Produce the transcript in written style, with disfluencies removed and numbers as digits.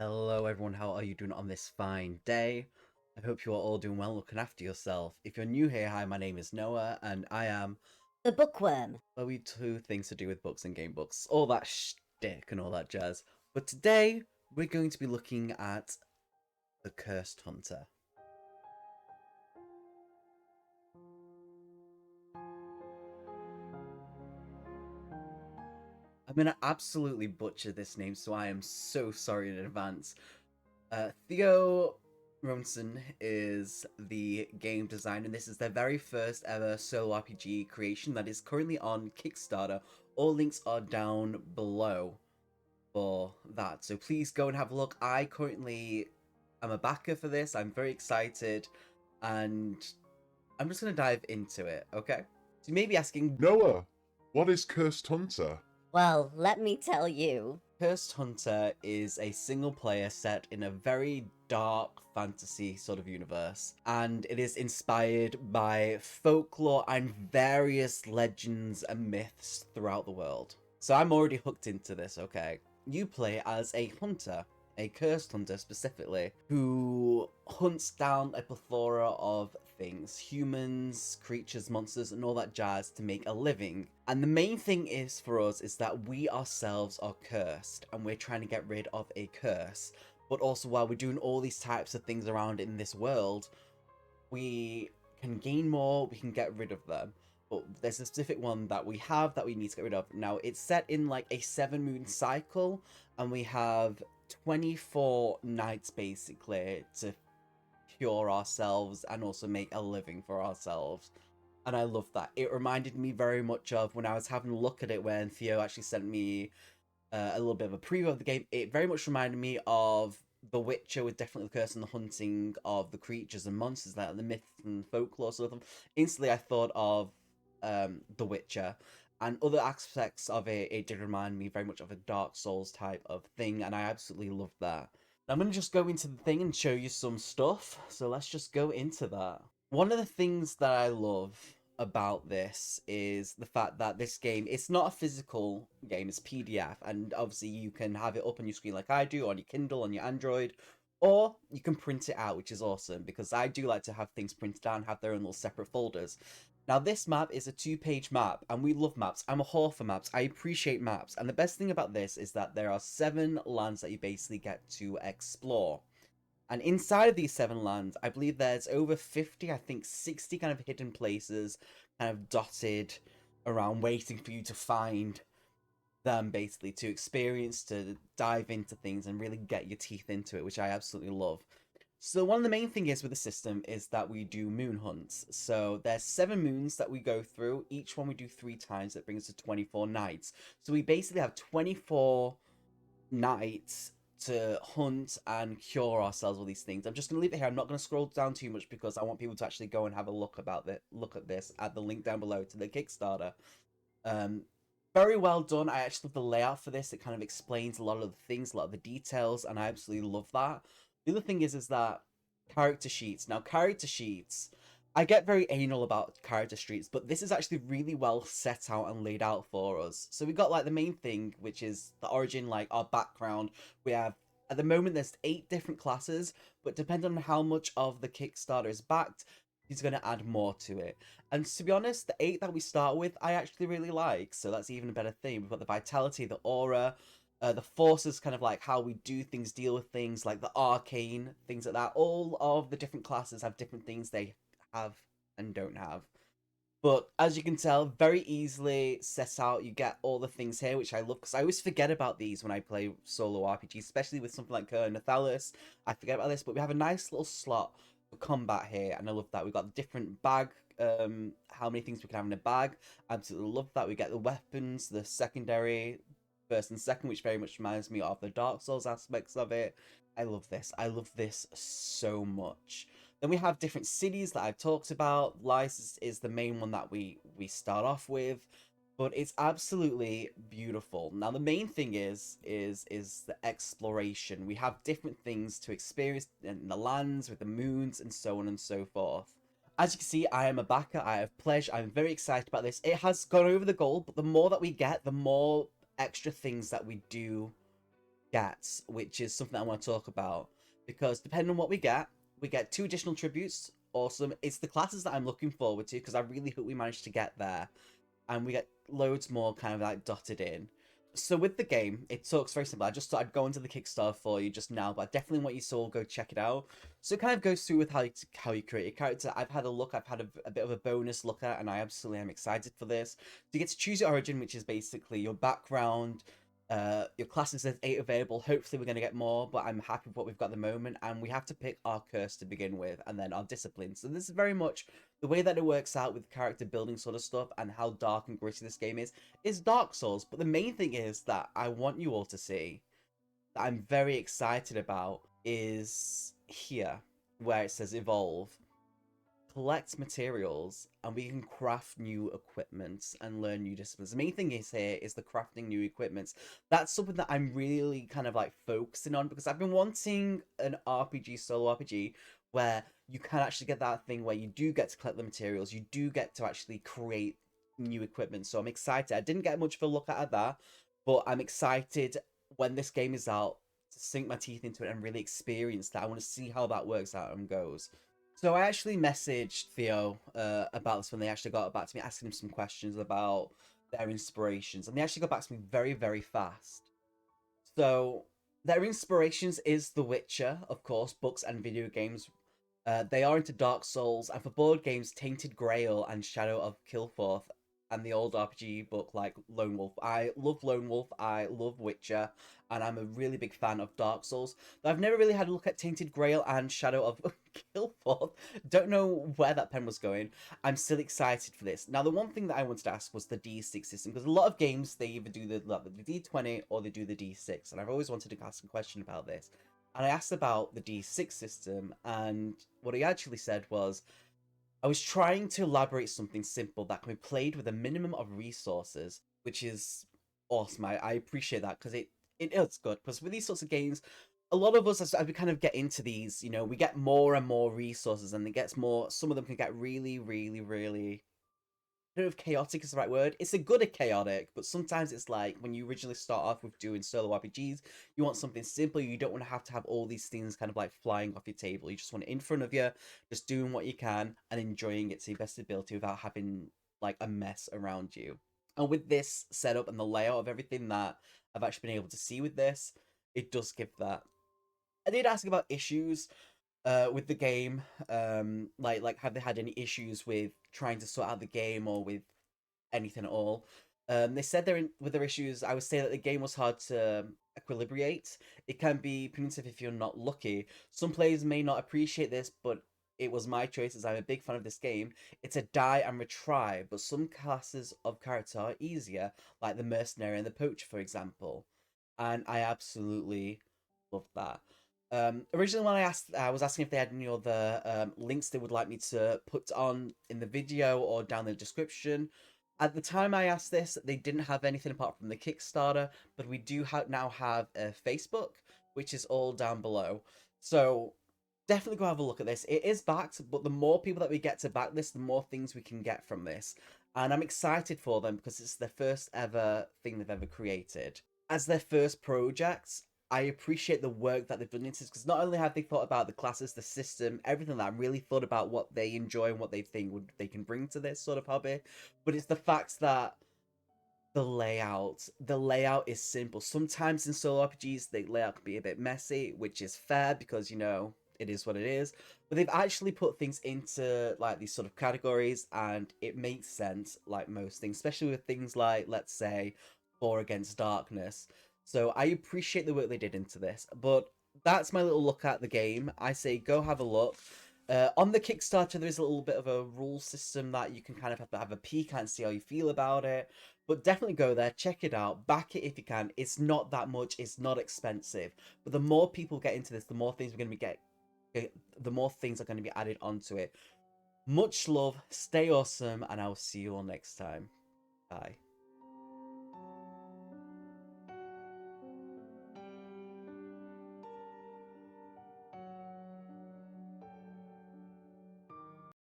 Hello everyone, how are you doing on this fine day? I hope you are all doing well, looking after yourself. If you're new here, hi, my name is Noah, and I am The bookworm. where we do things to do with books and game books, all that shtick and all that jazz. But today, we're going to be looking at The Cursed Hunter. I'm gonna absolutely butcher this name, so I am so sorry in advance. Theo Ronsin is the game designer, and this is their very first ever solo RPG creation that is currently on Kickstarter. All links are down below for that, so please go and have a look. I currently am a backer for this. I'm very excited, and I'm just going to dive into it, okay? So you may be asking, Noah, what is Cursed Hunter? Well, let me tell you. Cursed Hunter is a single player set in a very dark fantasy sort of universe, and it is inspired by folklore and various legends and myths throughout the world. So I'm already hooked into this, okay? You play as a hunter, a cursed hunter specifically, who hunts down a plethora of things, humans, creatures, monsters, and all that jazz to make a living. And the main thing is for us is that we ourselves are cursed, and we're trying to get rid of a curse. But also, while we're doing all these types of things around in this world, we can gain more, we can get rid of them. But there's a specific one that we have that we need to get rid of. Now, it's set in like a 7-moon cycle, and we have 24 nights basically to cure ourselves and also make a living for ourselves. And I love that. It reminded me very much of when I was having a look at it when Theo actually sent me a little bit of a preview of the game. It very much reminded me of The Witcher, with definitely the curse and the hunting of the creatures and monsters, that the myth and folklore sort of. Instantly, I thought of The Witcher. And other aspects of it, it did remind me very much of a Dark Souls type of thing, and I absolutely loved that. I'm going to just go into the thing and show you some stuff, so let's just go into that. One of the things that I love about this is the fact that this game, it's not a physical game, it's PDF, and obviously you can have it up on your screen like I do, on your Kindle, on your Android, or you can print it out, which is awesome, because I do like to have things printed out and have their own little separate folders. Now, this map is a 2-page map, and we love maps. I'm a whore for maps. I appreciate maps. And the best thing about this is that there are 7 lands that you basically get to explore. And inside of these 7 lands, I believe there's over 50, I think 60 kind of hidden places kind of dotted around, waiting for you to find them, basically, to experience, to dive into things and really get your teeth into it, which I absolutely love. So one of the main things with the system is that we do moon hunts. So there's 7 moons that we go through. Each one we do 3 times. That brings us to 24 nights. So we basically have 24 nights to hunt and cure ourselves with these things. I'm just going to leave it here. I'm not going to scroll down too much because I want people to actually go and have a look at this at the link down below to the Kickstarter. Very well done. I actually love the layout for this. It kind of explains a lot of the things, a lot of the details, and I absolutely love that. The other thing is that character sheets. Now, character sheets, I get very anal about character sheets, but this is actually really well set out and laid out for us. So we got like the main thing, which is the origin, like our background. We have, at the moment, there's 8 different classes, but depending on how much of the Kickstarter is backed, he's going to add more to it. And to be honest, the 8 that we start with, I actually really like. So that's even a better thing. We've got the vitality, the aura, the force is kind of like how we do things, deal with things, like the arcane, things like that. All of the different classes have different things they have and don't have. But as you can tell, very easily set out. You get all the things here, which I love, because I always forget about these when I play solo RPGs, especially with something like Nathalis. I forget about this, but we have a nice little slot for combat here, and I love that. We've got different bag, how many things we can have in a bag. Absolutely love that. We get the weapons, the secondary, first and second, which very much reminds me of the Dark Souls aspects of it. I love this. I love this so much. Then we have different cities that I've talked about. Lysis is the main one that we start off with, but it's absolutely beautiful. Now the main thing is the exploration. We have different things to experience in the lands, with the moons, and so on and so forth. As you can see, I am a backer. I have pledged. I'm very excited about this. It has gone over the goal, but the more that we get, the more extra things that we do get, which is something I want to talk about. Because depending on what we get 2 additional tributes. Awesome. It's the classes that I'm looking forward to, because I really hope we manage to get there. And we get loads more kind of like dotted in. So with the game, it talks very simple. I just thought I'd go into the Kickstarter for you just now, but I definitely want you to all go check it out. So it kind of goes through with how you create your character. I've had a look, I've had a bit of a bonus look at, and I absolutely am excited for this. So you get to choose your origin, which is basically your background, your classes. There's 8 available. Hopefully we're going to get more, but I'm happy with what we've got at the moment. And we have to pick our curse to begin with, and then our discipline. So this is very much the way that it works out with character building sort of stuff, and how dark and gritty this game is Dark Souls. But the main thing is that I want you all to see, that I'm very excited about, is here, where it says evolve. Collect materials, and we can craft new equipment and learn new disciplines. The main thing is here is the crafting new equipments. That's something that I'm really kind of like focusing on, because I've been wanting an RPG, solo RPG, where you can actually get that thing where you do get to collect the materials, you do get to actually create new equipment. So I'm excited. I didn't get much of a look at that, but I'm excited when this game is out to sink my teeth into it and really experience that. I want to see how that works out and goes. So I actually messaged Theo about this when they actually got back to me, asking him some questions about their inspirations, and they actually got back to me very, very fast. So their inspirations is The Witcher, of course, books and video games. They are into Dark Souls, and for board games, Tainted Grail and Shadow of Kilforth, and the old RPG book like Lone Wolf. I love Lone Wolf, I love Witcher, and I'm a really big fan of Dark Souls. But I've never really had a look at Tainted Grail and Shadow of Kilforth. Don't know where that pen was going. I'm still excited for this. Now, the one thing that I wanted to ask was the D6 system, because a lot of games, they either do the D20 or they do the D6, and I've always wanted to ask a question about this. And I asked about the D6 system, and what he actually said was, I was trying to elaborate something simple that can be played with a minimum of resources, which is awesome. I appreciate that, because it's good. Because with these sorts of games, a lot of us, as we kind of get into these, we get more and more resources, and it gets more. Some of them can get really, really, really. I don't know if chaotic is the right word. It's a good at chaotic, but sometimes it's like when you originally start off with doing solo RPGs, you want something simple. You don't want to have all these things kind of like flying off your table. You just want it in front of you, just doing what you can and enjoying it to your best ability without having like a mess around you. And with this setup and the layout of everything that I've actually been able to see with this, it does give that. I did ask about issues with the game, like have they had any issues with trying to sort out the game or with anything at all? They said with their issues. I would say that the game was hard to equilibrate. It can be punitive if you're not lucky. Some players may not appreciate this, but it was my choice, as I'm a big fan of this game. It's a die and retry, but some classes of character are easier, like the mercenary and the poacher, for example. And I absolutely love that. Originally, when I was asking if they had any other links they would like me to put on in the video or down the description. At the time I asked this, they didn't have anything apart from the Kickstarter, but we do now have a Facebook, which is all down below. So definitely go have a look at this. It is backed, but the more people that we get to back this, the more things we can get from this. And I'm excited for them because it's their first ever thing they've ever created. As their first project, I appreciate the work that they've done into this, because not only have they thought about the classes, the system, everything that, really thought about what they enjoy and what they think they can bring to this sort of hobby, but it's the fact that the layout is simple. Sometimes in solo RPGs, the layout can be a bit messy, which is fair because, it is what it is. But they've actually put things into like these sort of categories, and it makes sense, like most things, especially with things like, let's say, War Against Darkness. So I appreciate the work they did into this, but that's my little look at the game. I say go have a look. On the Kickstarter, there is a little bit of a rule system that you can kind of have a peek and see how you feel about it. But definitely go there, check it out, back it if you can. It's not that much, it's not expensive. But the more people get into this, the more things we're going to the more things are going to be added onto it. Much love, stay awesome, and I'll see you all next time. Bye.